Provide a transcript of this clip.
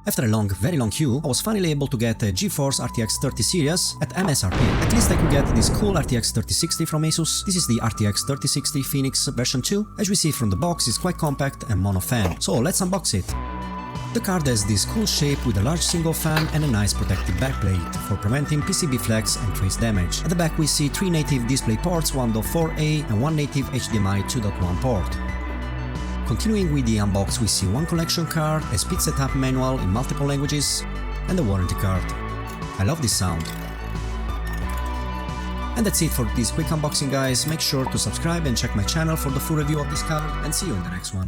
After a very long queue, I was finally able to get a GeForce RTX 30 series at MSRP. At least I could get this cool RTX 3060 from Asus. This is the RTX 3060 Phoenix version 2. As we see from the box, it's quite compact and mono fan. So let's unbox it. The card has this cool shape with a large single fan and a nice protective backplate for preventing PCB flex and trace damage. At the back we see 3 native display ports, 1.4a and 1 native HDMI 2.1 port. Continuing with the unbox, we see one collection card, a speed setup manual in multiple languages, and a warranty card. I love this sound. And that's it for this quick unboxing, guys. Make sure to subscribe and check my channel for the full review of this card, and see you in the next one.